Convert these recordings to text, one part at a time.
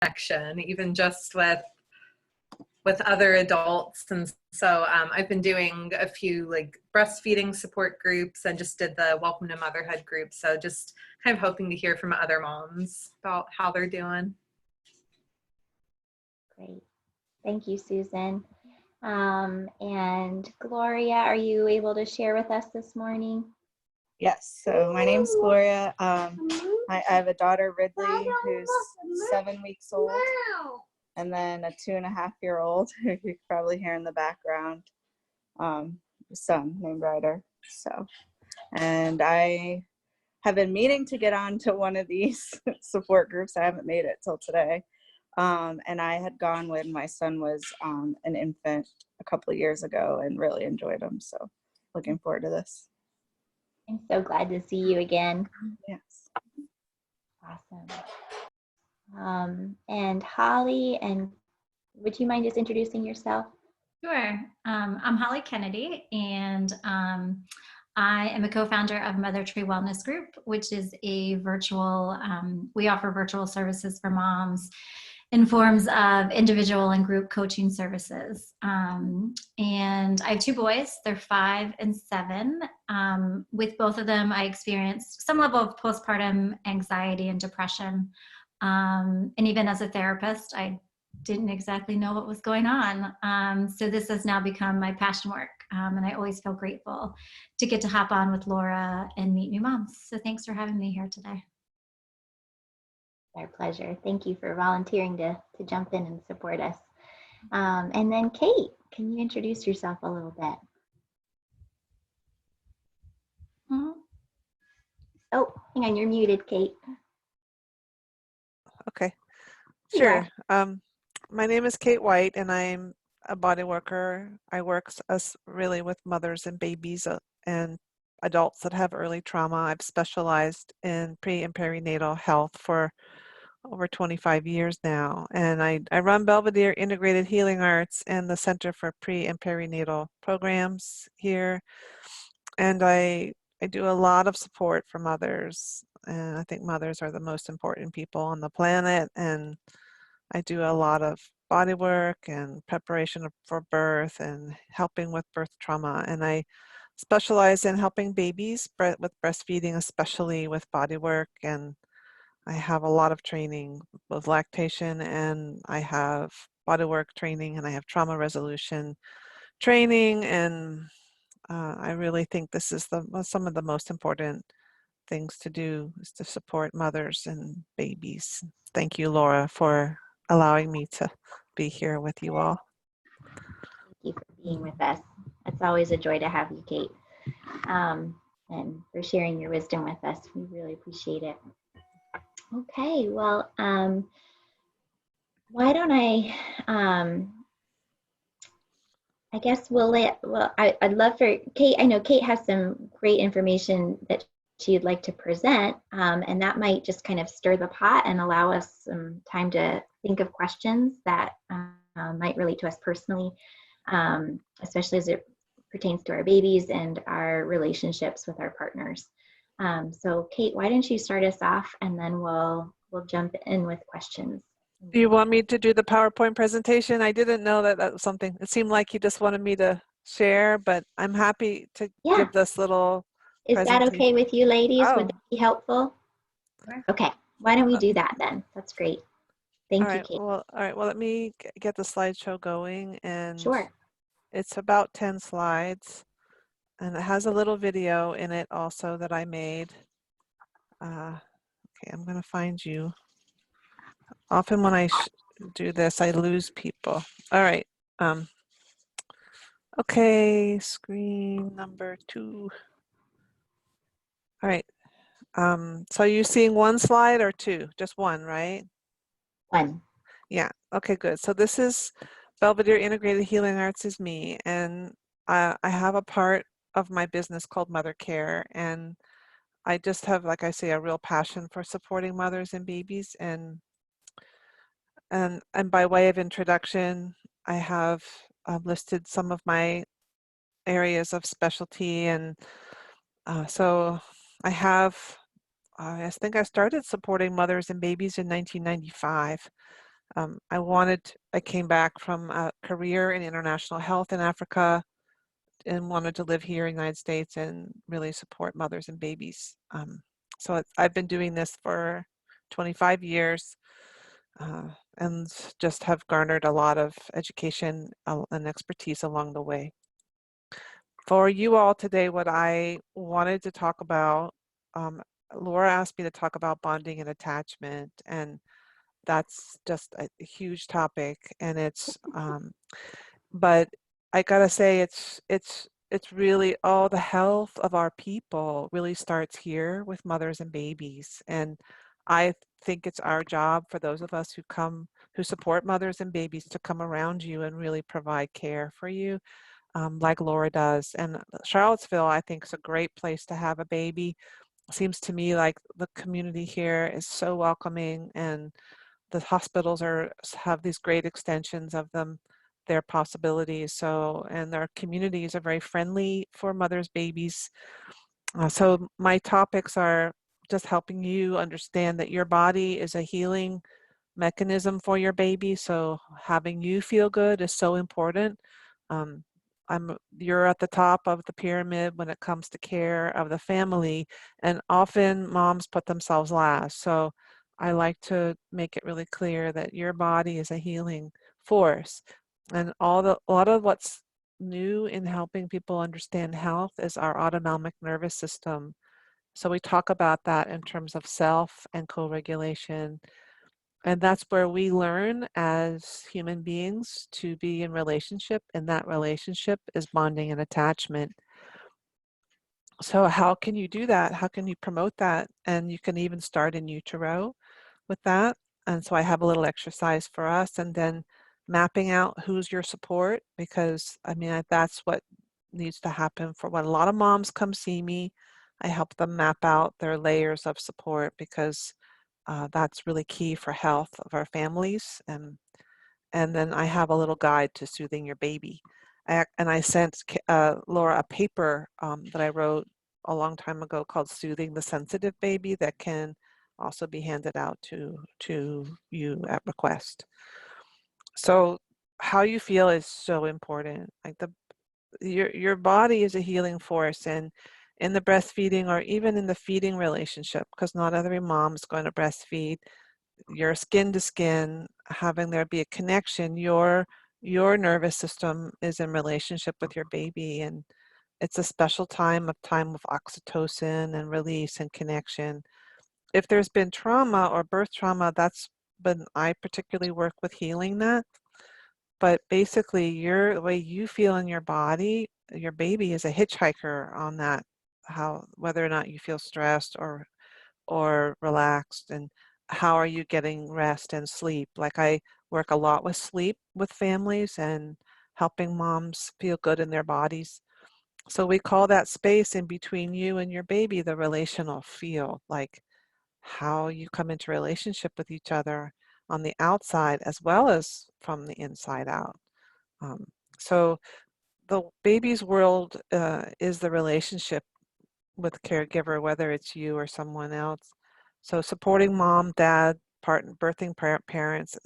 connection, even just with other adults. And so I've been doing a few like breastfeeding support groups and just did the Welcome to Motherhood group. So just kind of hoping to hear from other moms about how they're doing. Great. Thank you, Susan. And Gloria, are you able to share with us this morning? Yes, so my name's Gloria. I have a daughter, Ridley, who's 7 weeks old, and then a 2.5-year-old who you can probably hear in the background, son named Ryder. So, and I have been meaning to get on to one of these support groups. I haven't made it till today. And I had gone when my son was an infant a couple of years ago and really enjoyed them. So looking forward to this. I'm so glad to see you again. Yes. Awesome. And Holly, and would you mind just introducing yourself? Sure. I'm Holly Kennedy, and I am a co-founder of Mother Tree Wellness Group, which is a virtual, we offer virtual services for moms in forms of individual and group coaching services. And I have 2 boys, they're 5 and 7. With both of them, I experienced some level of postpartum anxiety and depression. And even as a therapist, I didn't exactly know what was going on. So this has now become my passion work. And I always feel grateful to get to hop on with Laura and meet new moms. So thanks for having me here today. Our pleasure. Thank you for volunteering to jump in and support us. And then Kate, can you introduce yourself a little bit? Oh, hang on, you're muted, Kate. Okay, sure. My name is Kate White, and I'm a body worker. I work really with mothers and babies and adults that have early trauma. I've specialized in pre and perinatal health for over 25 years now, and I run Belvedere Integrated Healing Arts and the Center for Pre and Perinatal Programs here, and I do a lot of support for mothers, and I think mothers are the most important people on the planet, and I do a lot of body work and preparation for birth and helping with birth trauma, and I specialize in helping babies with breastfeeding, especially with body work, and I have a lot of training with lactation, and I have bodywork training, and I have trauma resolution training, and I really think this is some of the most important things to do is to support mothers and babies. Thank you, Laura, for allowing me to be here with you all. Thank you for being with us. It's always a joy to have you, Kate, and for sharing your wisdom with us. We really appreciate it. Okay, well, why don't I guess I'd love for Kate, I know Kate has some great information that she'd like to present, and that might just kind of stir the pot and allow us some time to think of questions that might relate to us personally, especially as it pertains to our babies and our relationships with our partners. So Kate, why don't you start us off, and then we'll jump in with questions. Do you want me to do the PowerPoint presentation? I didn't know that was something. It seemed like you just wanted me to share, but I'm happy to give this little Is that okay with you ladies? Oh. Would that be helpful? Sure. Okay, why don't we do that then? That's great. Thank you, Kate. All right, well, let me get the slideshow going, and sure. It's about 10 slides. And it has a little video in it also that I made. Okay, I'm gonna find you. Often when I do this, I lose people. All right. Okay, screen number 2. All right. So are you seeing one slide or 2? Just one, right? One. Yeah, okay, good. So this is Belvedere Integrated Healing Arts is me, and I have a part of my business called Mother Care, and I just have, like I say, a real passion for supporting mothers and babies, and by way of introduction, I have listed some of my areas of specialty, and so I think I started supporting mothers and babies in 1995, I came back from a career in international health in Africa and wanted to live here in the United States and really support mothers and babies. So I've been doing this for 25 years uh, and just have garnered a lot of education and expertise along the way. For you all today, what I wanted to talk about, Laura asked me to talk about bonding and attachment, and that's just a huge topic, and but I gotta say, it's really, all the health of our people really starts here with mothers and babies. And I think it's our job, for those of us who support mothers and babies, to come around you and really provide care for you, like Laura does. And Charlottesville, I think, is a great place to have a baby. Seems to me like the community here is so welcoming, and the hospitals have these great extensions of their possibilities. So, and their communities are very friendly for mothers, babies. So my topics are just helping you understand that your body is a healing mechanism for your baby. So having you feel good is so important. Um, you're at the top of the pyramid when it comes to care of the family, and often moms put themselves last. So I like to make it really clear that your body is a healing force, and a lot of what's new in helping people understand health is our autonomic nervous system. So we talk about that in terms of self and co-regulation. And that's where we learn as human beings to be in relationship, and that relationship is bonding and attachment. So how can you do that? How can you promote that? And you can even start in utero with that. And so I have a little exercise for us, and then mapping out who's your support, because I mean, that's what needs to happen. For when a lot of moms come see me, I help them map out their layers of support, because that's really key for health of our families. And then I have a little guide to soothing your baby. And I sent Laura a paper that I wrote a long time ago called Soothing the Sensitive Baby, that can also be handed out to you at request. So how you feel is so important. Like your body is a healing force, and in the breastfeeding, or even in the feeding relationship, because not every mom is going to breastfeed, your skin to skin, having there be a connection, your nervous system is in relationship with your baby, and it's a special time of oxytocin and release and connection. If there's been trauma or birth trauma, I particularly work with healing that. But basically, the way you feel in your body, your baby is a hitchhiker on that, whether or not you feel stressed or relaxed, and how are you getting rest and sleep. Like, I work a lot with sleep with families and helping moms feel good in their bodies. So we call that space in between you and your baby the relational field, like how you come into relationship with each other on the outside as well as from the inside out. Um, so the baby's world is the relationship with caregiver, whether it's you or someone else. So supporting mom, dad, birthing parents,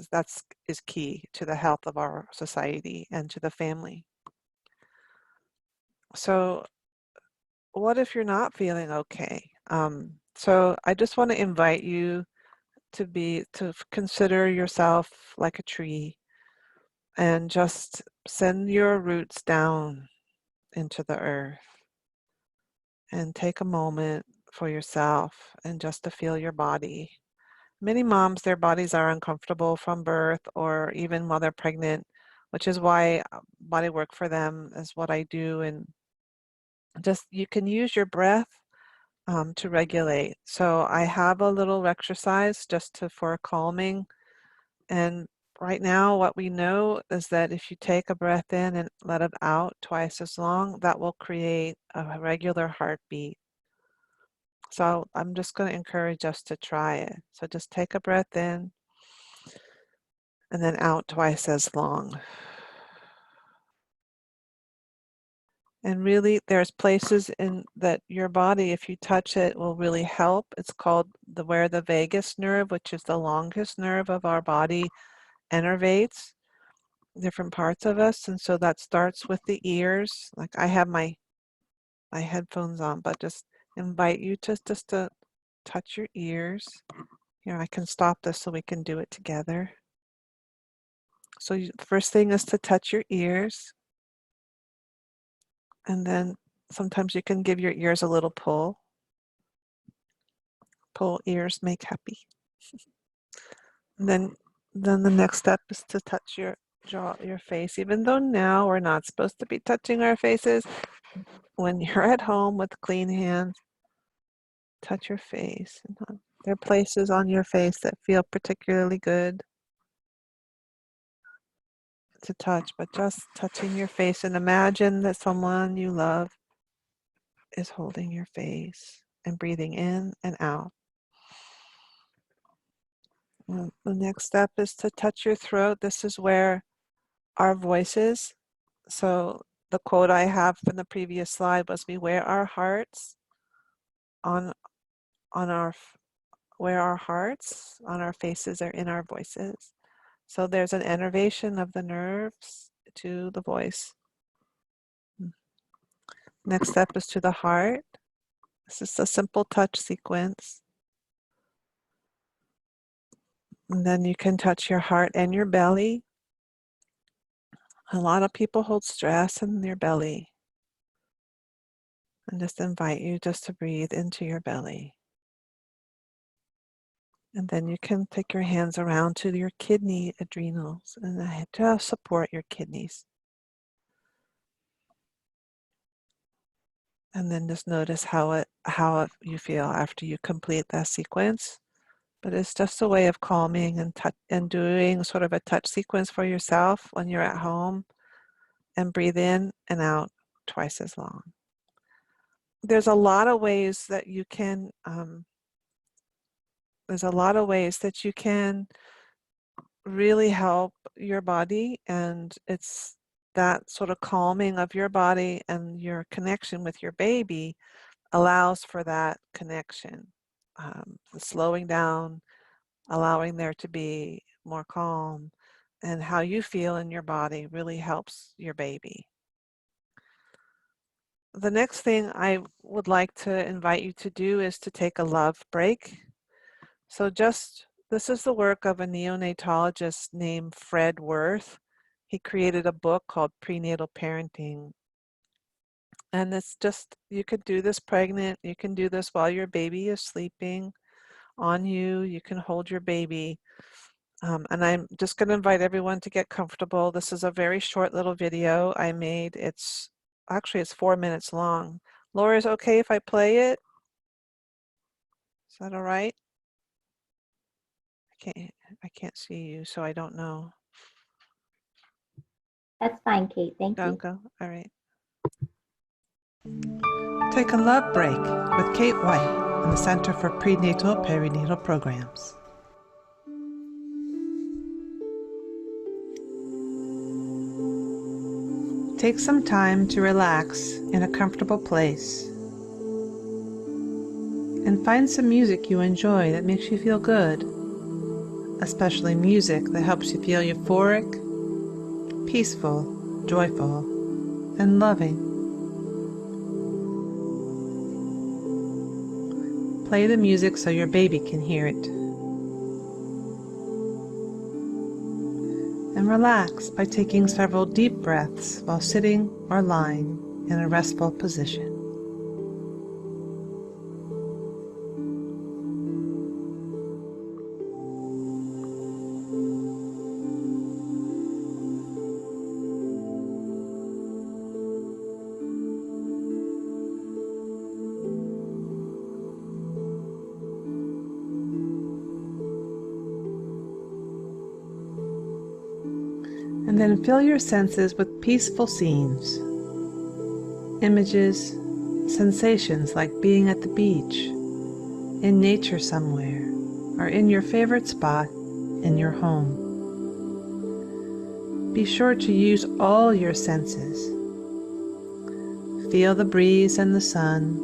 is key to the health of our society and to the family. So what if you're not feeling okay? So I just want to invite you to consider yourself like a tree, and just send your roots down into the earth, and take a moment for yourself and just to feel your body. Many moms, their bodies are uncomfortable from birth or even while they're pregnant, which is why body work for them is what I do. And just, you can use your breath to regulate. So I have a little exercise for calming. And right now, what we know is that if you take a breath in and let it out twice as long, that will create a regular heartbeat. So I'm just going to encourage us to try it. So just take a breath in and then out twice as long. And really, there's places in that your body, if you touch it, will really help. It's called where the vagus nerve, which is the longest nerve of our body, innervates different parts of us. And so that starts with the ears. Like I have my headphones on, but just invite you to just to touch your ears. Here, I can stop this so we can do it together. So the first thing is to touch your ears. And then sometimes you can give your ears a little pull. Pull, ears make happy. And then the next step is to touch your jaw, your face. Even though now we're not supposed to be touching our faces, when you're at home with clean hands, touch your face. There are places on your face that feel particularly good to touch, but just touching your face, and imagine that someone you love is holding your face and breathing in and out. And the next step is to touch your throat. This is where our voices, so the quote I have from the previous slide was, we wear our hearts on our, where our hearts on our faces are in our voices. So there's an innervation of the nerves to the voice. Next step is to the heart. This is a simple touch sequence. And then you can touch your heart and your belly. A lot of people hold stress in their belly. And just invite you just to breathe into your belly. And then you can take your hands around to your kidney adrenals and to support your kidneys. And then just notice how you feel after you complete that sequence. But it's just a way of calming and doing sort of a touch sequence for yourself when you're at home, and breathe in and out twice as long. There's a lot of ways that you can really help your body, and it's that sort of calming of your body and your connection with your baby allows for that connection, the slowing down, allowing there to be more calm, and how you feel in your body really helps your baby. The next thing I would like to invite you to do is to take a love break. So this is the work of a neonatologist named Fred Worth. He created a book called Prenatal Parenting. And it's just, you could do this pregnant, you can do this while your baby is sleeping on you, you can hold your baby. And I'm just going to invite everyone to get comfortable. This is a very short little video I made. It's 4 minutes long. Laura, is it okay if I play it? Is that all right? I can't see you, so I don't know. That's fine, Kate. Thank you. Don't go. All right. Take a love break with Kate White in the Center for Prenatal Perinatal Programs. Take some time to relax in a comfortable place and find some music you enjoy that makes you feel good, especially music that helps you feel euphoric, peaceful, joyful, and loving. Play the music so your baby can hear it. And relax by taking several deep breaths while sitting or lying in a restful position. And then fill your senses with peaceful scenes, images, sensations like being at the beach, in nature somewhere, or in your favorite spot in your home. Be sure to use all your senses. Feel the breeze and the sun.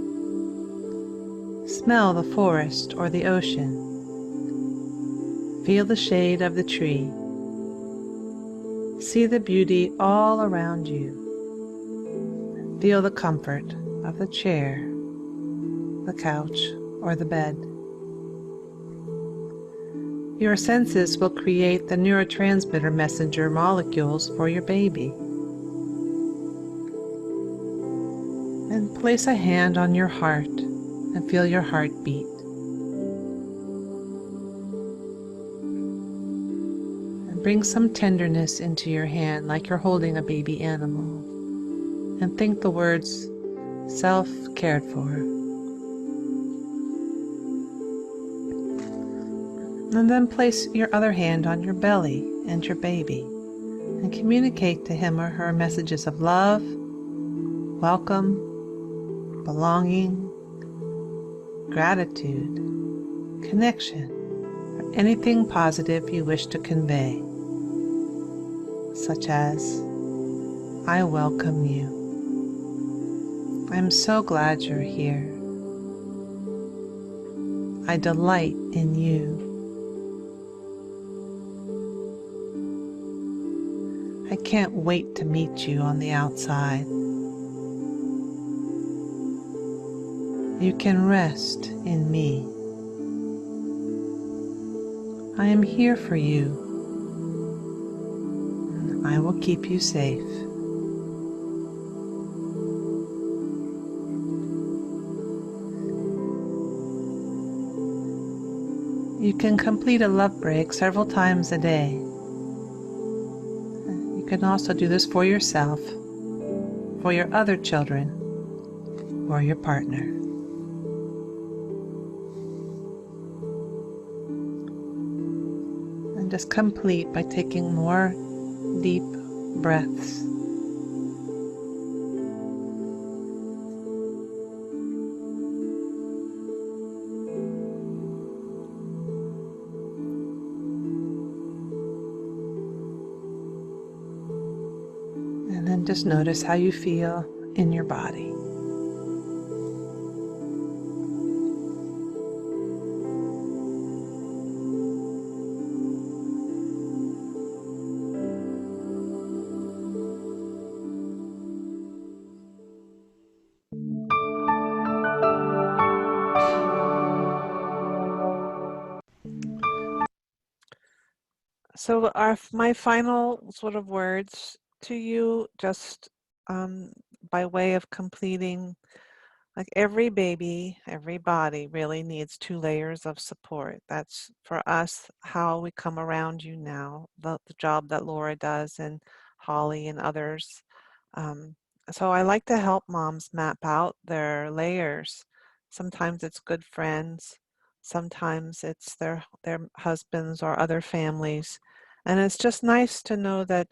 Smell the forest or the ocean. Feel the shade of the tree. See the beauty all around you. Feel the comfort of the chair, the couch, or the bed. Your senses will create the neurotransmitter messenger molecules for your baby. And place a hand on your heart and feel your heart beat. And bring some tenderness into your hand like you're holding a baby animal. And think the words, self-cared for. And then place your other hand on your belly and your baby and communicate to him or her messages of love, welcome, belonging, gratitude, connection, or anything positive you wish to convey, such as, I welcome you. I'm so glad you're here. I delight in you. I can't wait to meet you on the outside. You can rest in me. I am here for you. I will keep you safe. You can complete a love break several times a day. You can also do this for yourself, for your other children, or your partner. And just complete by taking more deep breaths. And then just notice how you feel in your body. So my final sort of words to you, just by way of completing, like every baby, every body really needs 2 layers of support. That's for us how we come around you now, the job that Laura does and Holly and others. Um, so I like to help moms map out their layers. Sometimes it's good friends, sometimes it's their husbands or other families. And it's just nice to know that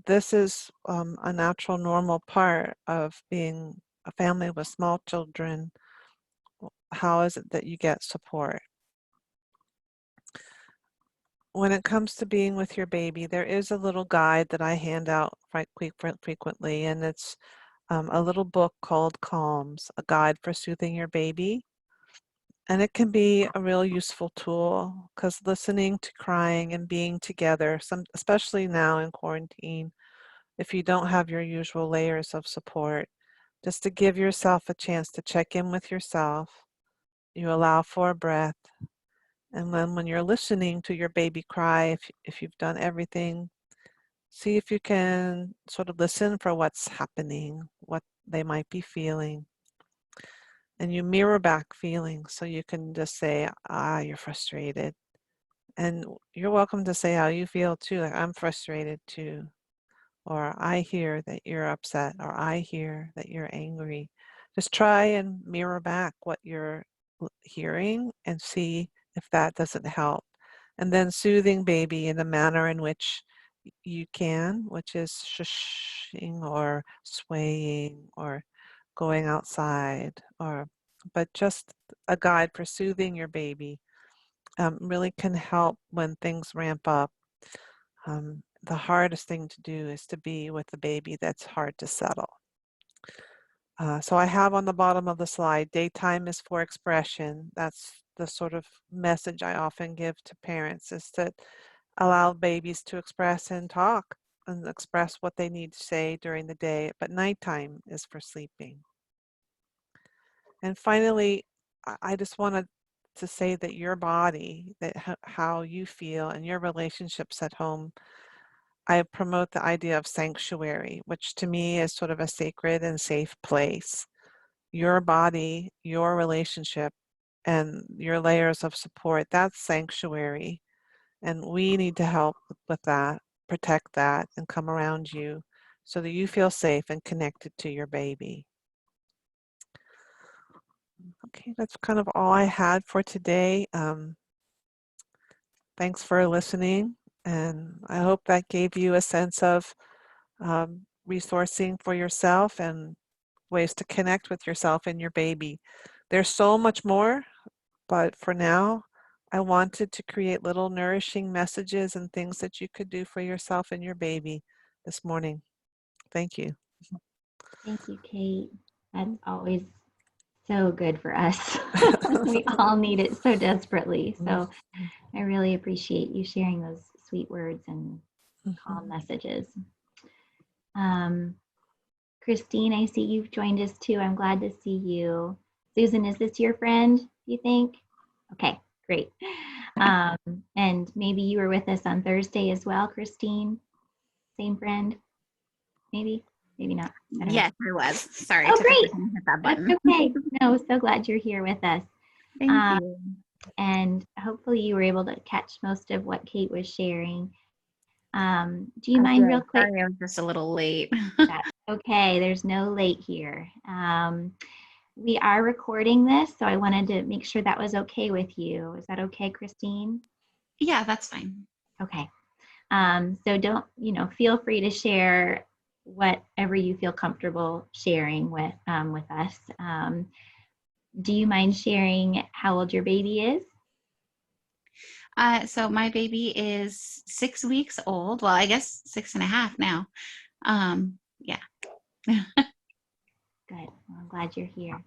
this is a natural, normal part of being a family with small children. How is it that you get support? When it comes to being with your baby, there is a little guide that I hand out frequently, and it's a little book called Calms, a guide for soothing your baby. And it can be a real useful tool because listening to crying and being together, especially now in quarantine, if you don't have your usual layers of support, just to give yourself a chance to check in with yourself. You allow for a breath. And then when you're listening to your baby cry, if you've done everything, see if you can sort of listen for what's happening, what they might be feeling. And you mirror back feelings, so you can just say, you're frustrated. And you're welcome to say how you feel too, like I'm frustrated too. Or I hear that you're upset, or I hear that you're angry. Just try and mirror back what you're hearing and see if that doesn't help. And then soothing baby in the manner in which you can, which is shushing or swaying or going outside, but just a guide for soothing your baby really can help when things ramp up. The hardest thing to do is to be with the baby that's hard to settle. So I have on the bottom of the slide, daytime is for expression. That's the sort of message I often give to parents, is to allow babies to express and talk and express what they need to say during the day, but nighttime is for sleeping. And finally, I just wanted to say that your body, that how you feel and your relationships at home, I promote the idea of sanctuary, which to me is sort of a sacred and safe place. Your body, your relationship, and your layers of support, that's sanctuary. And we need to help with that, protect that, and come around you so that you feel safe and connected to your baby. Okay, that's kind of all I had for today. Thanks for listening, and I hope that gave you a sense of resourcing for yourself and ways to connect with yourself and your baby. There's so much more, but for now, I wanted to create little nourishing messages and things that you could do for yourself and your baby this morning. Thank you. Thank you, Kate. That's always so good for us. We all need it so desperately. So I really appreciate you sharing those sweet words and calm messages. Christine, I see you've joined us too. I'm glad to see you. Susan, is this your friend, do you think? Okay, great. And maybe you were with us on Thursday as well, Christine? Same friend? Maybe not. I don't Yes, I was. Sorry. Oh, took a great. second to hit that That's button. okay. No, so glad you're here with us. Thank you. And hopefully you were able to catch most of what Kate was sharing. Do you mind real quick? Sorry, I was just a little late. That's okay. There's no late here. We are recording this, so I wanted to make sure that was okay with you. Is that okay, Christine? Yeah, that's fine. Okay. So don't, feel free to share whatever you feel comfortable sharing with us. Do you mind sharing how old your baby is? So my baby is 6 weeks old. Well, I guess 6.5 now. Yeah. Good. Well, I'm glad you're here.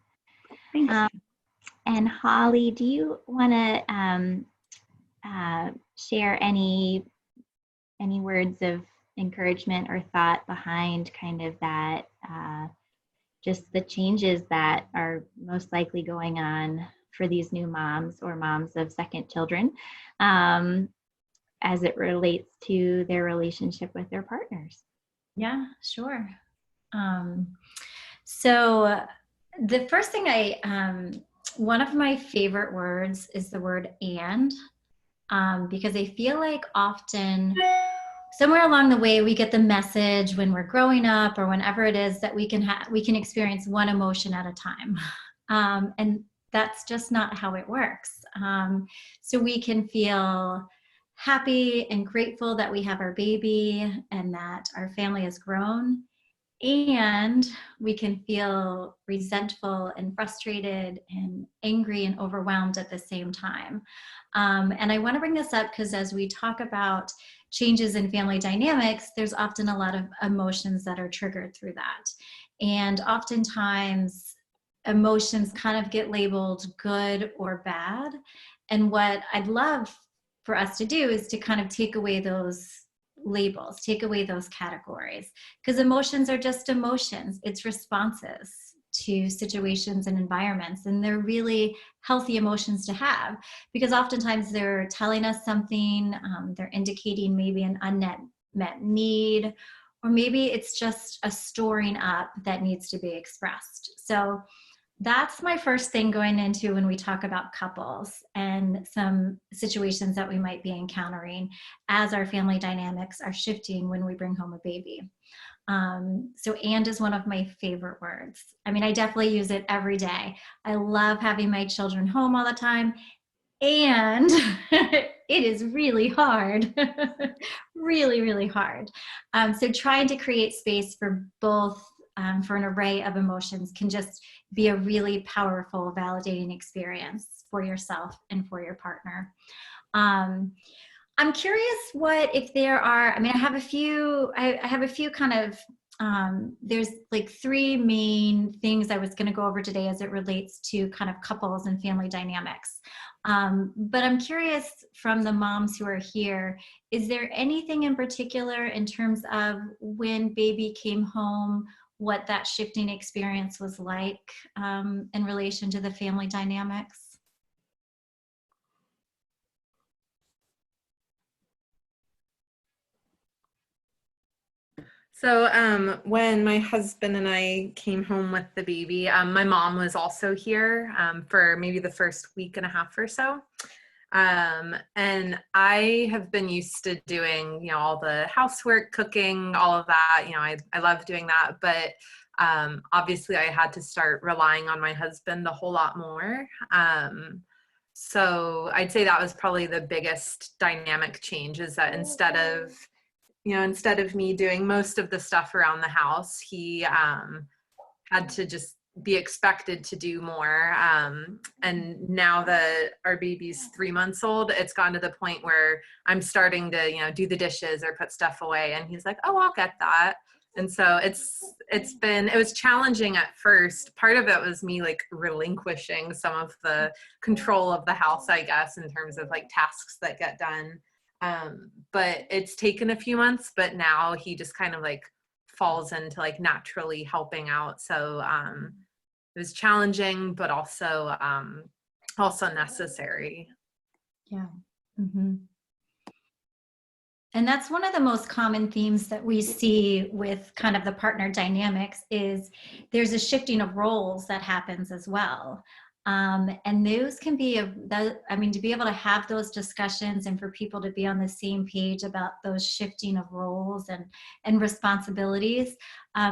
Thanks. And Holly, do you want to share any words of encouragement or thought behind kind of that, just the changes that are most likely going on for these new moms or moms of second children, as it relates to their relationship with their partners? Yeah, sure. So the first thing one of my favorite words is the word "and," because I feel like often somewhere along the way we get the message when we're growing up or whenever it is that we can experience one emotion at a time, and that's just not how it works. So we can feel happy and grateful that we have our baby and that our family has grown, and we can feel resentful and frustrated and angry and overwhelmed at the same time. And I want to bring this up because as we talk about changes in family dynamics, there's often a lot of emotions that are triggered through that. And oftentimes emotions kind of get labeled good or bad. And what I'd love for us to do is to kind of take away those labels, take away those categories, because emotions are just emotions. It's responses to situations and environments, and they're really healthy emotions to have, because oftentimes they're telling us something, they're indicating maybe an unmet need, or maybe it's just a storing up that needs to be expressed. So that's my first thing going into when we talk about couples and some situations that we might be encountering as our family dynamics are shifting when we bring home a baby. So "and" is one of my favorite words. I mean, I definitely use it every day. I love having my children home all the time, and it is really hard, really, really hard. So trying to create space for both, for an array of emotions can just be a really powerful, validating experience for yourself and for your partner. I'm curious if there are, I mean, I have a few kind of, there's like 3 main things I was going to go over today as it relates to kind of couples and family dynamics. But I'm curious from the moms who are here, is there anything in particular in terms of when baby came home, what that shifting experience was like in relation to the family dynamics? So when my husband and I came home with the baby, my mom was also here for maybe the first week and a half or so. And I have been used to doing, all the housework, cooking, all of that. I love doing that. But obviously I had to start relying on my husband a whole lot more. So I'd say that was probably the biggest dynamic change, is that instead of me doing most of the stuff around the house, he had to just be expected to do more. And now that our baby's 3 months old, it's gotten to the point where I'm starting to, do the dishes or put stuff away. And he's like, oh, I'll get that. And so it was challenging at first. Part of it was me like relinquishing some of the control of the house, I guess, in terms of like tasks that get done. But it's taken a few months, but now he just kind of like falls into like naturally helping out. So it was challenging, but also necessary. Yeah. Mm-hmm. And that's one of the most common themes that we see with kind of the partner dynamics, is there's a shifting of roles that happens as well. And those can be, to be able to have those discussions and for people to be on the same page about those shifting of roles and responsibilities,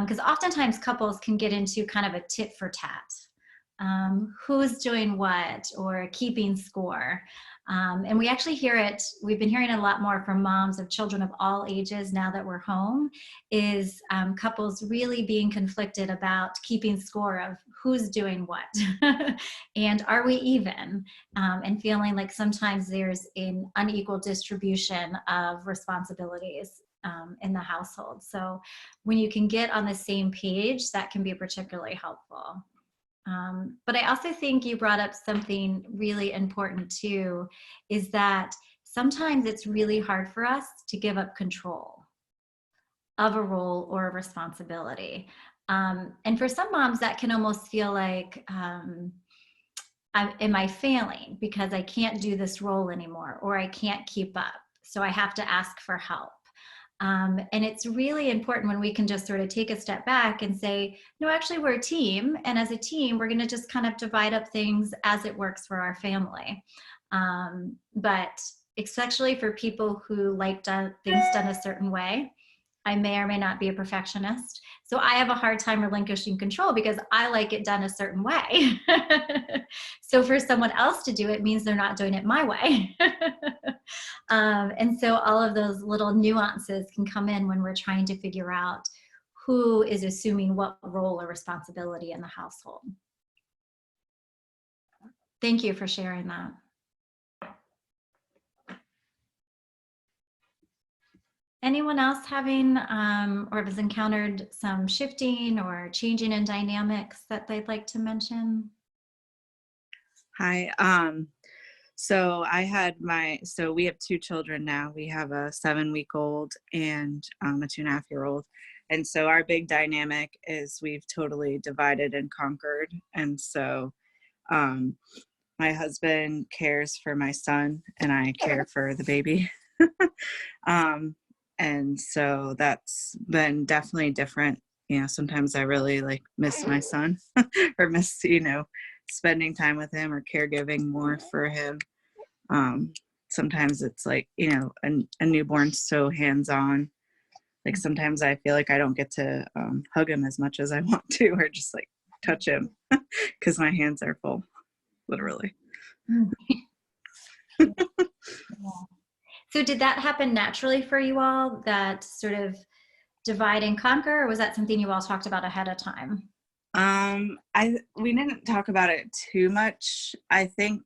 because oftentimes couples can get into kind of a tit for tat. Who's doing what, or keeping score. And we actually we've been hearing a lot more from moms of children of all ages now that we're home, is couples really being conflicted about keeping score of who's doing what and are we even, and feeling like sometimes there's an unequal distribution of responsibilities in the household. So when you can get on the same page, that can be particularly helpful. But I also think you brought up something really important too, is that sometimes it's really hard for us to give up control of a role or a responsibility. And for some moms, that can almost feel like, am I failing because I can't do this role anymore, or I can't keep up, so I have to ask for help. And it's really important when we can just sort of take a step back and say, no, actually we're a team. And as a team, we're going to just kind of divide up things as it works for our family. But especially for people who like things done a certain way, I may or may not be a perfectionist. So I have a hard time relinquishing control because I like it done a certain way. So for someone else to do it means they're not doing it my way. And so all of those little nuances can come in when we're trying to figure out who is assuming what role or responsibility in the household. Thank you for sharing that. Anyone else having or has encountered some shifting or changing in dynamics that they'd like to mention? Hi. So we have 2 children now. We have a 7-week-old and a 2.5-year-old. And so our big dynamic is we've totally divided and conquered. And so my husband cares for my son and I care for the baby. And so that's been definitely different. Sometimes I really like miss my son or miss, spending time with him or caregiving more for him. Sometimes it's like, a newborn so hands-on. Like sometimes I feel like I don't get to hug him as much as I want to, or just like touch him because my hands are full, literally. So did that happen naturally for you all, that sort of divide and conquer, or was that something you all talked about ahead of time? We didn't talk about it too much. I think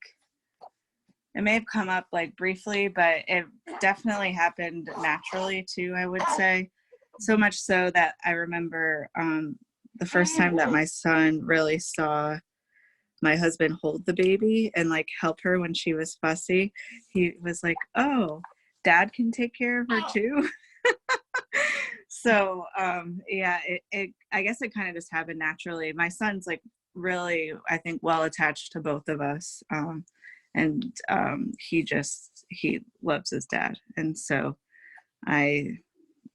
it may have come up like briefly, but it definitely happened naturally too, I would say. So much so that I remember the first time that my son really saw my husband hold the baby and like help her when she was fussy, he was like, oh, dad can take care of her too. So yeah, I guess it kind of just happened naturally. My son's like really, I think, well attached to both of us. And he loves his dad. And so I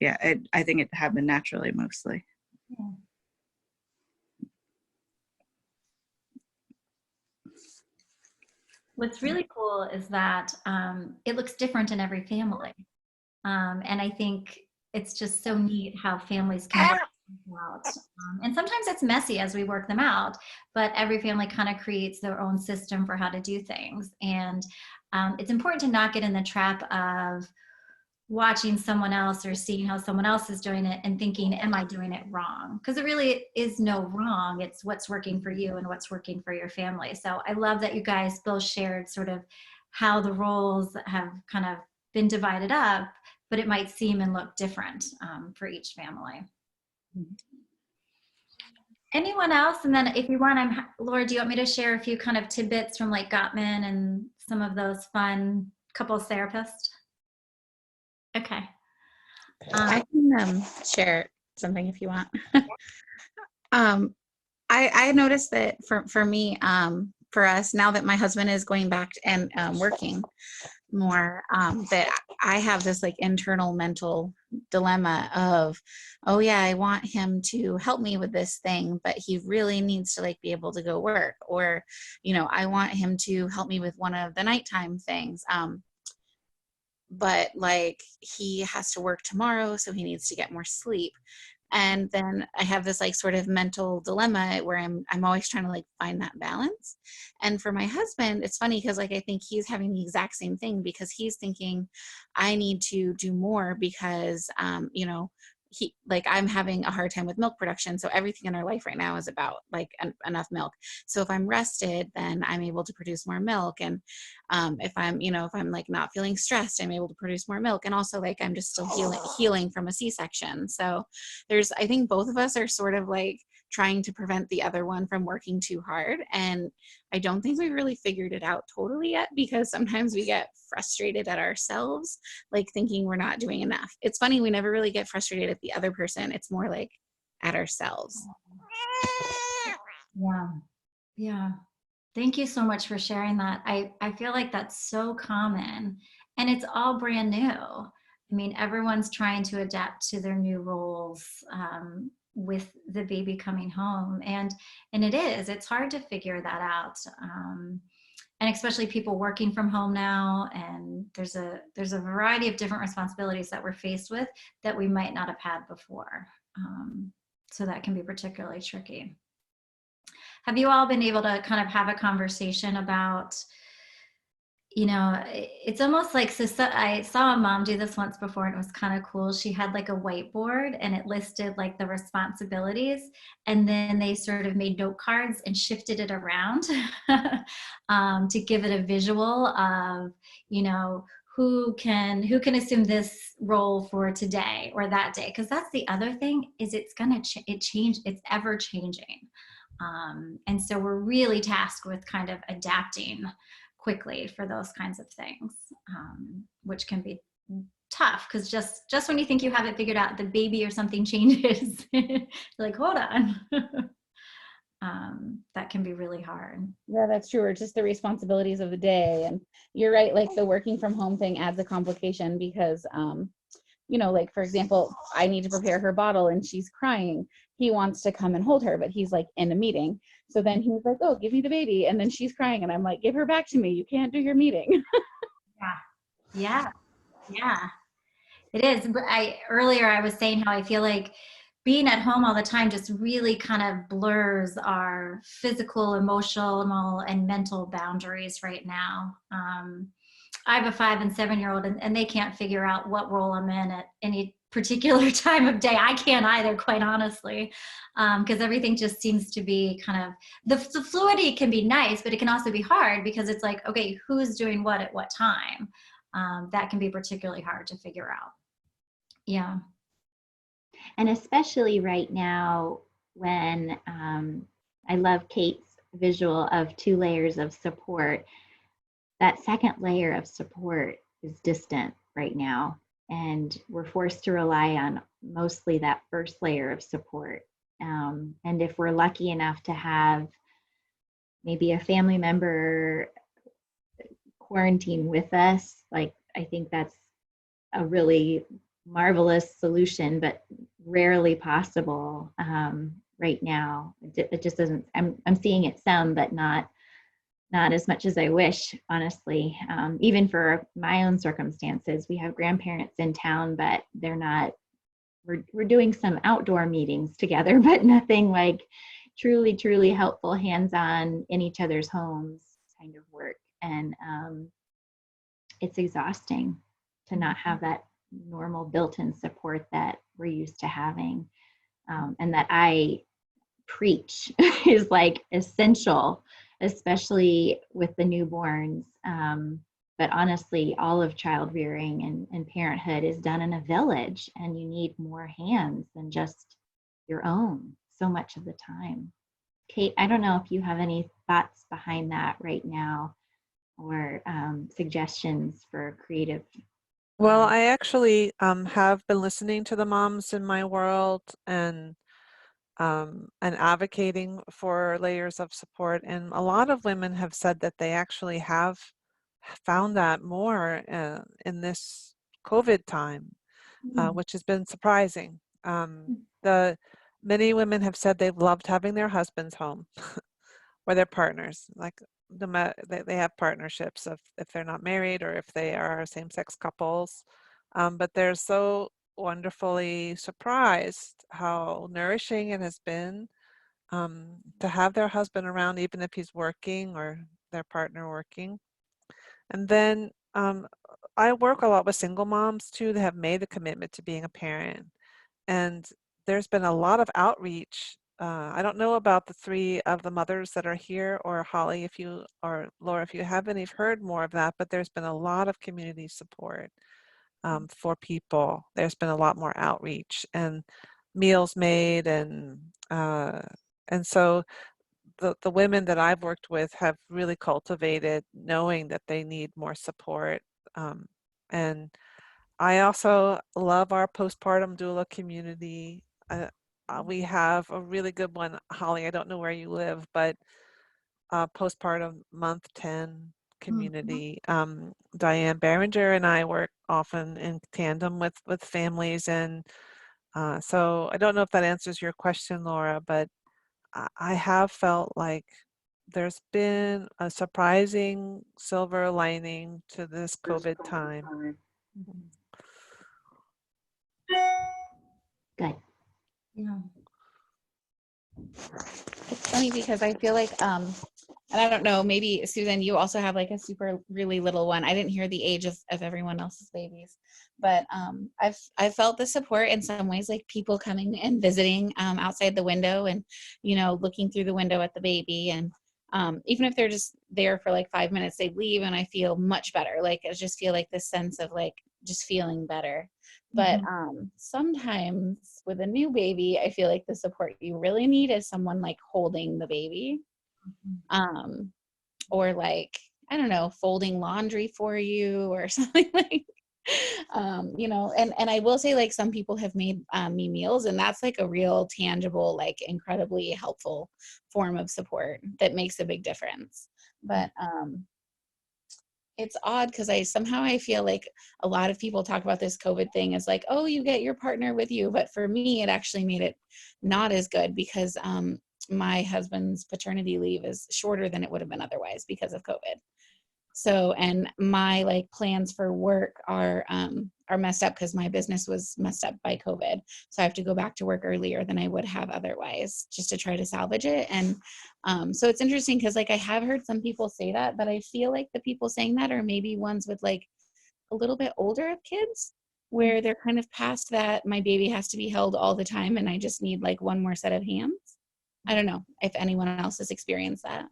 think it happened naturally mostly. Yeah. What's really cool is that it looks different in every family. And I think it's just so neat how families can work things out. And sometimes it's messy as we work them out, but every family kind of creates their own system for how to do things. And it's important to not get in the trap of watching someone else or seeing how someone else is doing it and thinking, am I doing it wrong? Because it really is no wrong. It's what's working for you and what's working for your family. So I love that you guys both shared sort of how the roles have kind of been divided up, but it might seem and look different for each family. Anyone else? And then if you want, Laura, do you want me to share a few kind of tidbits from like Gottman and some of those fun couples therapists? Okay. I can share something if you want. I noticed that for me, for us, now that my husband is going back and working more, that I have this like internal mental dilemma of, oh yeah, I want him to help me with this thing, but he really needs to like be able to go work, or, you know, I want him to help me with one of the nighttime things. But like he has to work tomorrow, so he needs to get more sleep. And then I have this like sort of mental dilemma where I'm always trying to like find that balance. And for my husband, it's funny because like I think he's having the exact same thing, because he's thinking I need to do more because you know, he like I'm having a hard time with milk production, so everything in our life right now is about like enough milk. So if I'm rested, then I'm able to produce more milk. And if I'm, you know, if I'm like not feeling stressed, I'm able to produce more milk. And also like I'm just still healing from a C-section. So I think both of us are sort of like trying to prevent the other one from working too hard. And I don't think we've really figured it out totally yet, because sometimes we get frustrated at ourselves, like thinking we're not doing enough. It's funny, we never really get frustrated at the other person. It's more like at ourselves. Yeah. Yeah. Thank you so much for sharing that. I feel like that's so common, and it's all brand new. I mean, everyone's trying to adapt to their new roles with the baby coming home, and it's hard to figure that out. And especially people working from home now, and there's a variety of different responsibilities that we're faced with that we might not have had before. So that can be particularly tricky. Have you all been able to kind of have a conversation about, you know, it's almost like, so I saw a mom do this once before and it was kind of cool. She had like a whiteboard and it listed like the responsibilities, and then they sort of made note cards and shifted it around to give it a visual of, you know, who can assume this role for today or that day. Because that's the other thing, is it's gonna change, it's ever changing. And so we're really tasked with kind of adapting quickly for those kinds of things, which can be tough, because just when you think you have it figured out, the baby or something changes. You're like, hold on. That can be really hard. Yeah, that's true. Or just the responsibilities of the day. And you're right, like the working from home thing adds a complication because you know, like for example, I need to prepare her bottle and she's crying. He wants to come and hold her, but he's like in a meeting. So then he's like, oh, give me the baby. And then she's crying and I'm like, give her back to me. You can't do your meeting. Yeah. It is. But earlier I was saying how I feel like being at home all the time just really kind of blurs our physical, emotional, and mental boundaries right now. I have a 5 and 7-year-old, and they can't figure out what role I'm in at any particular time of day. I can't either, quite honestly, because everything just seems to be kind of, the fluidity can be nice, but it can also be hard because it's like, okay, who's doing what at what time? That can be particularly hard to figure out. Yeah. And especially right now when I love Kate's visual of 2 layers of support. That second layer of support is distant right now, and we're forced to rely on mostly that first layer of support. And if we're lucky enough to have maybe a family member quarantine with us, like, I think that's a really marvelous solution, but rarely possible right now. It just doesn't. I'm seeing it some, but not as much as I wish, honestly. Even for my own circumstances, we have grandparents in town, but they're not. We're doing some outdoor meetings together, but nothing like truly helpful, hands-on in each other's homes kind of work. And it's exhausting to not have that normal built-in support that we're used to having, and that I preach is like essential, especially with the newborns. But honestly, all of child rearing and parenthood is done in a village, and you need more hands than just your own so much of the time. Kate, I don't know if you have any thoughts behind that right now, or suggestions for creative. Well, I actually have been listening to the moms in my world and advocating for layers of support. And a lot of women have said that they actually have found that more in this COVID time, which has been surprising. Many women have said they've loved having their husbands home or their partners, like they have partnerships if they're not married or if they are same-sex couples, but they're so wonderfully surprised how nourishing it has been to have their husband around, even if he's working or their partner working. And then I work a lot with single moms too that have made the commitment to being a parent, and there's been a lot of outreach. I don't know about the 3 of the mothers that are here, or Holly, if you, or Laura, if you haven't, you've heard more of that, but there's been a lot of community support for people. There's been a lot more outreach and meals made, and so the women that I've worked with have really cultivated knowing that they need more support. And I also love our postpartum doula community. We have a really good one. Holly, I don't know where you live, but postpartum month 10 community. Diane Berenger and I work often in tandem with families. And so I don't know if that answers your question, Laura, but I have felt like there's been a surprising silver lining to this COVID time. Good. Yeah. It's funny because I feel like, and I don't know, maybe Susan, you also have like a super really little one. I didn't hear the age of everyone else's babies, but I've felt the support in some ways, like people coming and visiting outside the window and, you know, looking through the window at the baby. And even if they're just there for like 5 minutes, they leave and I feel much better. Like I just feel like this sense of like just feeling better. But sometimes with a new baby, I feel like the support you really need is someone like holding the baby, or like, I don't know, folding laundry for you or something like, you know, and I will say like some people have made me meals, and that's like a real tangible, like incredibly helpful form of support that makes a big difference. But it's odd because I feel like a lot of people talk about this COVID thing as like, oh, you get your partner with you. But for me, it actually made it not as good because my husband's paternity leave is shorter than it would have been otherwise because of COVID. So, and my like plans for work are messed up because my business was messed up by COVID. So I have to go back to work earlier than I would have otherwise just to try to salvage it. And so it's interesting because like I have heard some people say that, but I feel like the people saying that are maybe ones with like a little bit older kids where they're kind of past that my baby has to be held all the time and I just need like one more set of hands. I don't know if anyone else has experienced that.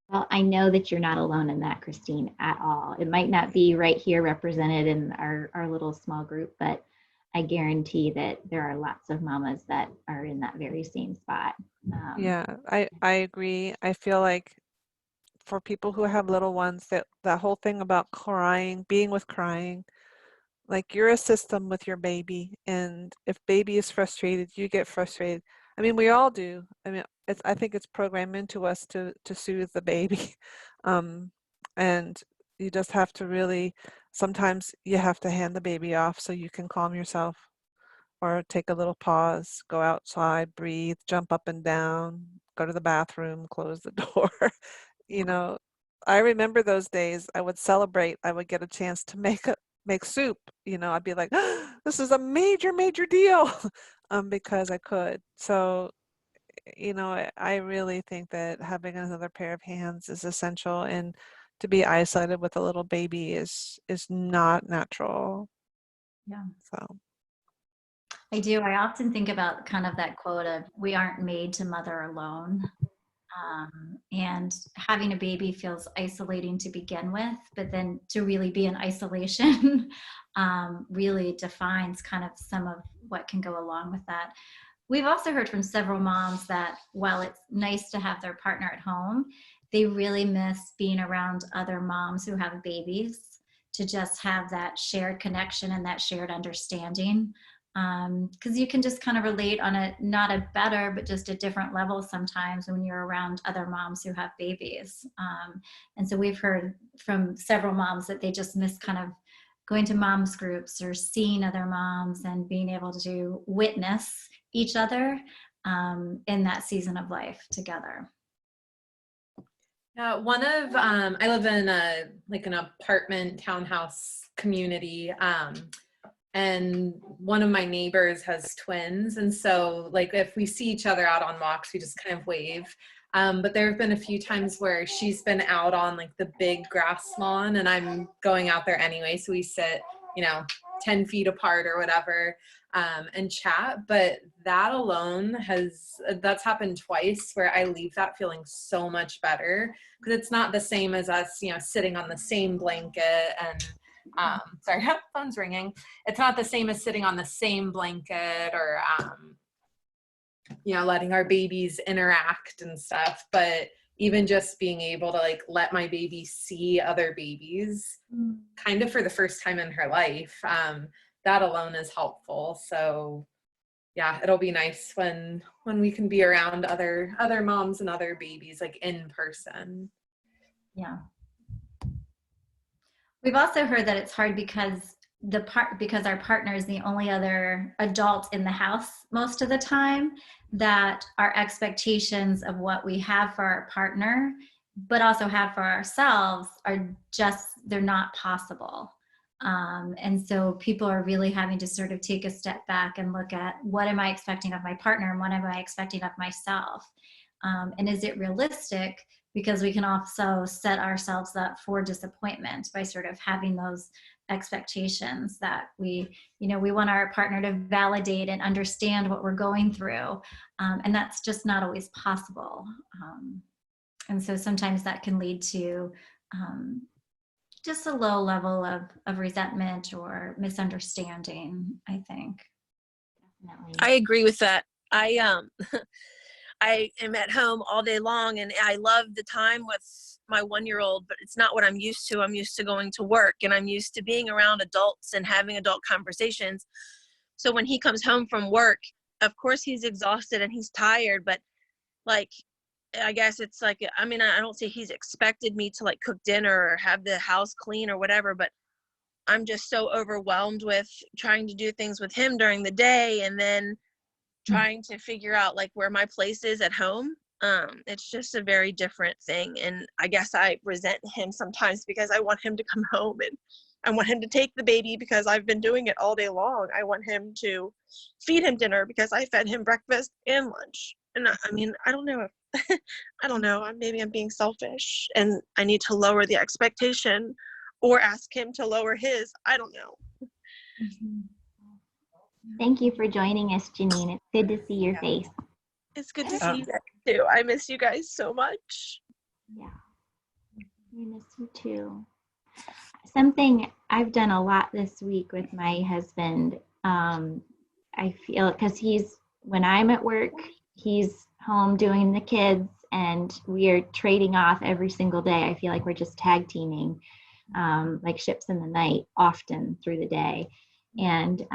Well, I know that you're not alone in that, Christine, at all. It might not be right here represented in our little small group, but I guarantee that there are lots of mamas that are in that very same spot. Yeah, I agree. I feel like for people who have little ones, that whole thing about crying, being with crying, like you're a system with your baby, and if baby is frustrated, you get frustrated. I mean, we all do. I mean, I think it's programmed into us to soothe the baby. Um, and you just have to really, sometimes you have to hand the baby off so you can calm yourself, or take a little pause, go outside, breathe, jump up and down, go to the bathroom, close the door. You know, I remember those days. I would celebrate. I would get a chance to make soup. You know, I'd be like, this is a major, major deal, because I could. So, you know, I really think that having another pair of hands is essential, and to be isolated with a little baby is not natural. Yeah. So, I do. I often think about kind of that quote of, we aren't made to mother alone. And having a baby feels isolating to begin with, but then to really be in isolation really defines kind of some of what can go along with that. We've also heard from several moms that while it's nice to have their partner at home, they really miss being around other moms who have babies, to just have that shared connection and that shared understanding. Because you can just kind of relate on a, not a better, but just a different level sometimes when you're around other moms who have babies. And so we've heard from several moms that they just miss kind of going to moms groups or seeing other moms and being able to witness each other in that season of life together. Yeah, I live in an apartment townhouse community, and one of my neighbors has twins, and so like if we see each other out on walks, we just kind of wave. But there have been a few times where she's been out on like the big grass lawn, and I'm going out there anyway, so we sit, 10 feet apart or whatever, and chat. But that alone that's happened twice, where I leave that feeling so much better, because it's not the same as us, sitting on the same blanket and sorry, phone's ringing. It's not the same as sitting on the same blanket, or letting our babies interact and stuff. But even just being able to like let my baby see other babies kind of for the first time in her life, that alone is helpful. So yeah, it'll be nice when we can be around other moms and other babies like in person. Yeah. We've also heard that it's hard because our partner is the only other adult in the house most of the time, that our expectations of what we have for our partner, but also have for ourselves, they're not possible. And so people are really having to sort of take a step back and look at, what am I expecting of my partner and what am I expecting of myself? And is it realistic? Because we can also set ourselves up for disappointment by sort of having those expectations that we want our partner to validate and understand what we're going through. And that's just not always possible. And so sometimes that can lead to just a low level of resentment or misunderstanding, I think. Definitely. I agree with that. I am at home all day long, and I love the time with my 1-year-old, but it's not what I'm used to. I'm used to going to work, and I'm used to being around adults and having adult conversations. So when he comes home from work, of course he's exhausted and he's tired, but like, I guess it's like, I don't say he's expected me to like cook dinner or have the house clean or whatever, but I'm just so overwhelmed with trying to do things with him during the day, and then trying to figure out like where my place is at home. It's just a very different thing. And I guess I resent him sometimes because I want him to come home, and I want him to take the baby because I've been doing it all day long. I want him to feed him dinner because I fed him breakfast and lunch. And I don't know if, I don't know, maybe I'm being selfish and I need to lower the expectation or ask him to lower his. I don't know. Mm-hmm. Thank you for joining us, Janine. It's good to see your face. It's good to see you guys too. I miss you guys so much. Yeah, we miss you too. Something I've done a lot this week with my husband I feel because when I'm at work, he's home doing the kids, and we are trading off every single day. I feel like we're just tag teaming, like ships in the night, often through the day. And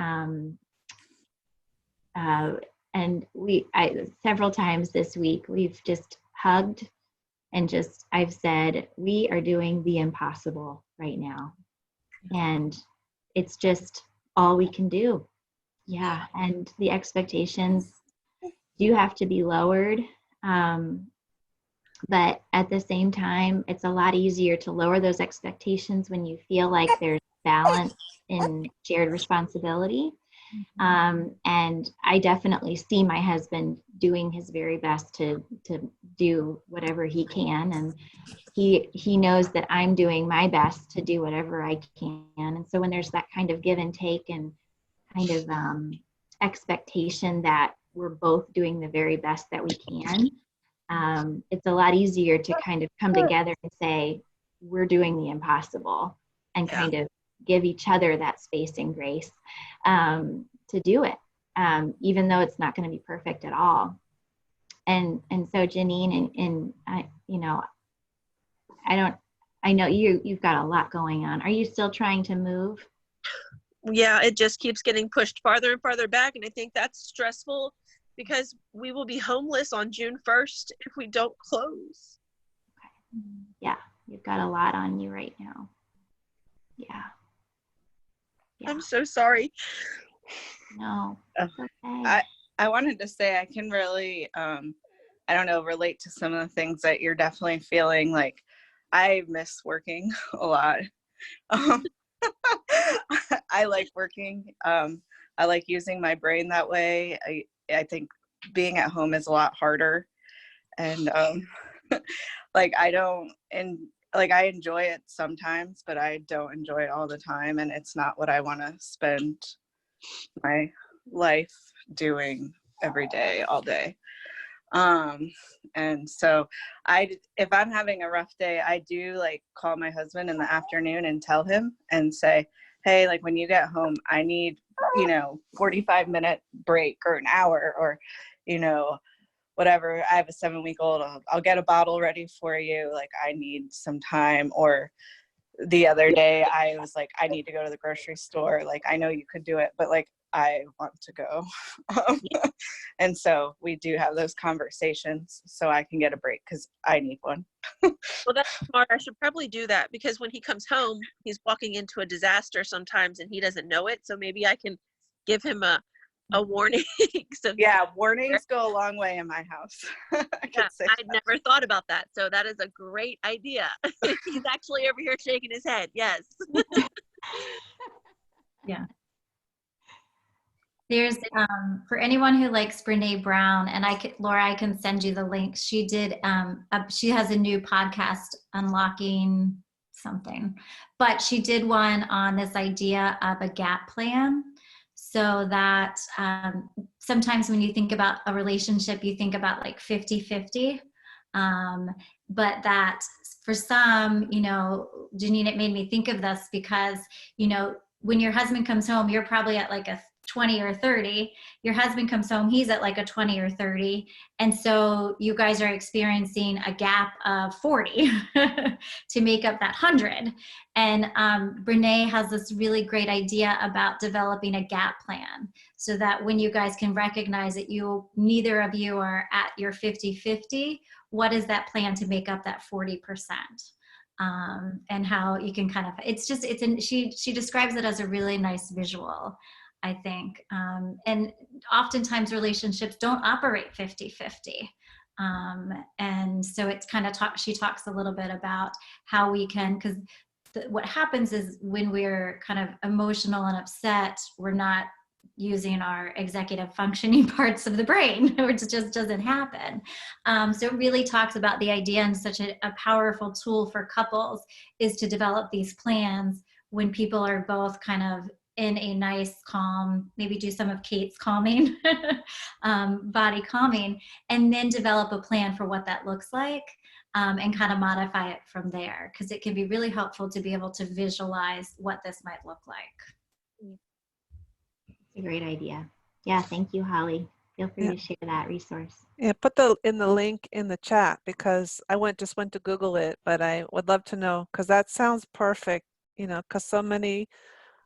several times this week, we've just hugged and I've said, we are doing the impossible right now. And it's just all we can do. Yeah. And the expectations do have to be lowered. But at the same time, it's a lot easier to lower those expectations when you feel like there's balance in shared responsibility. And I definitely see my husband doing his very best to do whatever he can. And he knows that I'm doing my best to do whatever I can. And so when there's that kind of give and take and kind of expectation that we're both doing the very best that we can, it's a lot easier to kind of come together and say, we're doing the impossible, and kind of give each other that space and grace to do it, even though it's not going to be perfect at all. And so Janine, and I know you've got a lot going on. Are you still trying to move? Yeah, it just keeps getting pushed farther and farther back. And I think that's stressful because we will be homeless on June 1st if we don't close. Okay. Yeah, you've got a lot on you right now. Yeah. I'm so sorry. No, it's okay. I wanted to say I can really, I don't know, relate to some of the things that you're definitely feeling. Like, I miss working a lot. I like working. I like using my brain that way. I think being at home is a lot harder. And like, I enjoy it sometimes, but I don't enjoy it all the time. And it's not what I want to spend my life doing every day, all day. And so if I'm having a rough day, I do like call my husband in the afternoon and tell him and say, hey, like when you get home, I need, 45-minute break or an hour or, whatever. I have a 7-week-old. I'll get a bottle ready for you. Like I need some time. Or the other day I was like, I need to go to the grocery store. Like, I know you could do it, but like, I want to go. And so we do have those conversations so I can get a break because I need one. Well, that's smart. I should probably do that because when he comes home, he's walking into a disaster sometimes and he doesn't know it. So maybe I can give him a warning. So yeah, warnings go a long way in my house. I'd never thought about that. So that is a great idea. He's actually over here shaking his head. Yes. Yeah. There's, for anyone who likes Brene Brown, and Laura, I can send you the link. She did, she has a new podcast, Unlocking something, but she did one on this idea of a gap plan. So that sometimes when you think about a relationship, you think about like 50-50. But that for some, Janine, it made me think of this because, when your husband comes home, you're probably at like a 20 or 30. Your husband comes home, he's at like a 20 or 30. And so you guys are experiencing a gap of 40 to make up that 100. And Brene has this really great idea about developing a gap plan so that when you guys can recognize that neither of you are at your 50-50, what is that plan to make up that 40%? And how you can kind of, she describes it as a really nice visual, I think. And oftentimes relationships don't operate 50-50. And so it's kind of she talks a little bit about how we can, because what happens is when we're kind of emotional and upset, we're not using our executive functioning parts of the brain, which just doesn't happen. So it really talks about the idea, and such a powerful tool for couples is to develop these plans when people are both kind of in a nice, calm, maybe do some of Kate's calming, body calming, and then develop a plan for what that looks like, and kind of modify it from there, because it can be really helpful to be able to visualize what this might look like. It's a great idea. Yeah, thank you, Holly. Feel free Yeah. to share that resource. Yeah, put in the link in the chat because I just went to Google it, but I would love to know because that sounds perfect, because